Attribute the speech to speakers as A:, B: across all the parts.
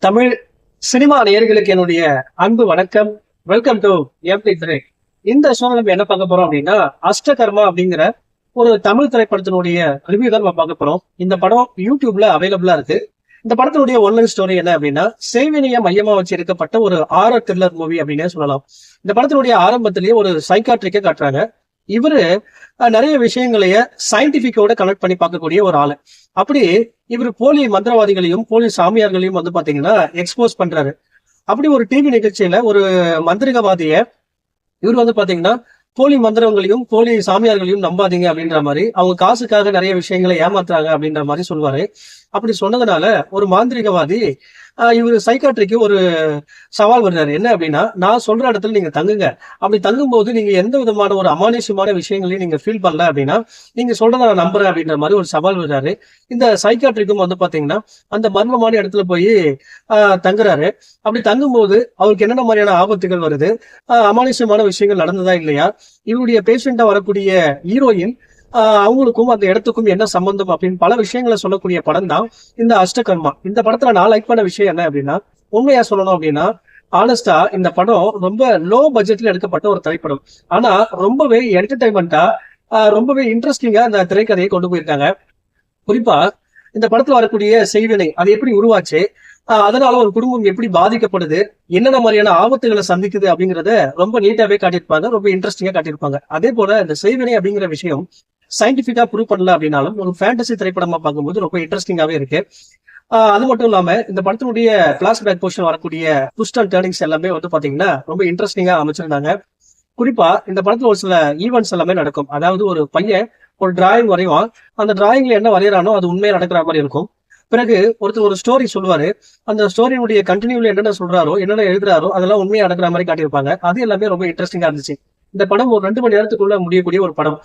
A: Tamil cinema நேயர்களுக்கு என்னுடைய அன்பு வணக்கம். வெல்கம் டு எம்டி திரை. இந்த ஷோல நம்ம என்ன பார்க்க போறோம் அப்படின்னா, அஷ்டகர்மா அப்படிங்கிற ஒரு தமிழ் திரைப்படத்தினுடைய ரிவ்யூ தான் நம்ம பார்க்க போறோம். இந்த படம் யூடியூப்ல அவைலபிளா இருக்கு. இந்த படத்தினுடைய ஒன்லைன் ஸ்டோரி என்ன அப்படின்னா, சேவினிய மையமா வச்சு எடுக்கப்பட்ட ஒரு ஆரர் த்ரில்லர் மூவி அப்படின்னே சொல்லலாம். இந்த படத்தினுடைய ஆரம்பத்திலேயே ஒரு சைக்காட்ரிக்கை காட்டுறாங்க. இவரு நிறைய விஷயங்களைய சயின்டிபிக்கோட கனெக்ட் பண்ணி பார்க்கக்கூடிய ஒரு ஆளு. அப்படி இவர் போலி மந்திரவாதிகளையும் போலி சாமியார்களையும் வந்து பாத்தீங்கன்னா எக்ஸ்போஸ் பண்றாரு. அப்படி ஒரு டிவி நிகழ்ச்சியில ஒரு மந்திரிகவாதிய இவர் வந்து பாத்தீங்கன்னா போலி மந்திரங்களையும் போலி சாமியார்களையும் நம்பாதீங்க அப்படின்ற மாதிரி, அவங்க காசுக்காக நிறைய விஷயங்களை ஏமாத்துறாங்க அப்படின்ற மாதிரி சொல்லுவாரு. அப்படி சொன்னதுனால ஒரு மாந்திரிகவாதி இவர் சைக்காட்ரிக்கு ஒரு சவால் வர்றாரு. என்ன அப்படின்னா, நான் சொல்ற இடத்துல நீங்க தங்குங்க. அப்படி தங்கும்போது நீங்க எந்த விதமான ஒரு அமானுஷ்யமான விஷயங்களையும் நீங்க ஃபீல் பண்ணல அப்படின்னா, நீங்க சொல்றதை நான் நம்புறேன் அப்படின்ற மாதிரி ஒரு சவால் வர்றாரு. இந்த சைக்காட்ரிக்கும் வந்து பாத்தீங்கன்னா அந்த மர்மமான இடத்துல போய் தங்குறாரு. அப்படி தங்கும்போது அவருக்கு என்னென்ன மாதிரியான ஆபத்துகள் வருது, அமானுஷ்யமான விஷயங்கள் நடந்ததா இல்லையா, இவருடைய பேஷண்டா வரக்கூடிய ஹீரோயின் அவங்களுக்கும் அந்த இடத்துக்கும் என்ன சம்பந்தம் அப்படின்னு பல விஷயங்களை சொல்லக்கூடிய படம் தான் இந்த அஷ்டகர்மா. இந்த படத்துல நான் லைக் பண்ண விஷயம் என்ன அப்படின்னா, உண்மையா சொல்லணும் அப்படின்னா, ஆனஸ்டா இந்த படம் ரொம்ப லோ பட்ஜெட்ல எடுக்கப்பட்ட ஒரு திரைப்படம். ஆனா ரொம்பவே என்டர்டைன்மெண்டா ரொம்பவே இன்ட்ரெஸ்டிங்கா அந்த திரைக்கதையை கொண்டு போயிருக்காங்க. குறிப்பா இந்த படத்துல வரக்கூடிய செய்வினை அது எப்படி உருவாச்சு, அதனால ஒரு குடும்பம் எப்படி பாதிக்கப்படுது, என்னென்ன மாதிரியான ஆபத்துகளை சந்திக்குது அப்படிங்கறத ரொம்ப நீட்டாவே காட்டியிருப்பாங்க. ரொம்ப இன்ட்ரெஸ்டிங்கா காட்டியிருப்பாங்க. அதே போல இந்த செய்வினை அப்படிங்கிற விஷயம் சயின்டிபிக்கா ப்ரூவ் பண்ணல அப்படின்னாலும் ஒரு ஃபேண்டசி திரைப்படமா பார்க்கும்போது ரொம்ப இன்ட்ரெஸ்டிங்காவே இருக்கு. அது மட்டும் இல்லாம இந்த படத்தினுடைய பிளாஷ்பேக் போர்ஷன் வரக்கூடிய ட்விஸ்ட் அண்ட் டர்னிங்ஸ் எல்லாமே வந்து பாத்தீங்கன்னா ரொம்ப இன்ட்ரெஸ்டிங்கா அமைச்சிருந்தாங்க. குறிப்பா இந்த படத்துல ஒரு சில ஈவெண்ட்ஸ் எல்லாமே நடக்கும். அதாவது ஒரு பையன் ஒரு டிராயிங் வரைவான். அந்த டிராயிங்ல என்ன வரையறானோ அது உண்மையா நடக்கிற மாதிரி இருக்கும். பிறகு ஒருத்தர் ஒரு ஸ்டோரி சொல்லுவாரு. அந்த ஸ்டோரியினுடைய கண்டினியூல என்னென்ன சொல்றாரோ என்னென்ன எழுதுறாரோ அதெல்லாம் உண்மையா நடக்கிற மாதிரி காட்டியிருப்பாங்க. அது எல்லாமே ரொம்ப இன்ட்ரெஸ்டிங்கா இருந்துச்சு. இந்த படம் ஒரு 2 மணி நேரத்துக்குள்ள முடியக்கூடிய ஒரு படம்.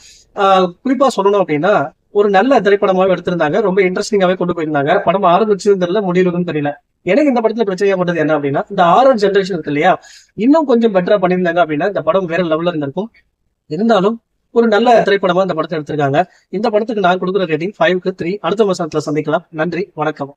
A: குறிப்பா சொல்லணும் அப்படின்னா ஒரு நல்ல திரைப்படமாவே எடுத்திருந்தாங்க. ரொம்ப இன்ட்ரெஸ்டிங்காவே கொண்டு போயிருந்தாங்க. படம் ஆரம்பிச்சதும் தெரியல, முடியறதும் தெரியல. எனக்கு இந்த படத்துல பிரச்சனையாப்பட்டது என்ன அப்படின்னா, இந்த ஆரர் ஜென்ரேஷன் இருக்கு இல்லையா, இன்னும் கொஞ்சம் பெட்டரா பண்ணியிருந்தாங்க அப்படின்னா இந்த படம் வேற லெவல்ல இருந்திருக்கும். இருந்தாலும் ஒரு நல்ல திரைப்படமா இந்த படத்தை எடுத்திருக்காங்க. இந்த படத்துக்கு நான் கொடுக்குற ரேட்டிங் 5க்கு 3. அடுத்த வருஷத்துல சந்திக்கலாம். நன்றி, வணக்கம்.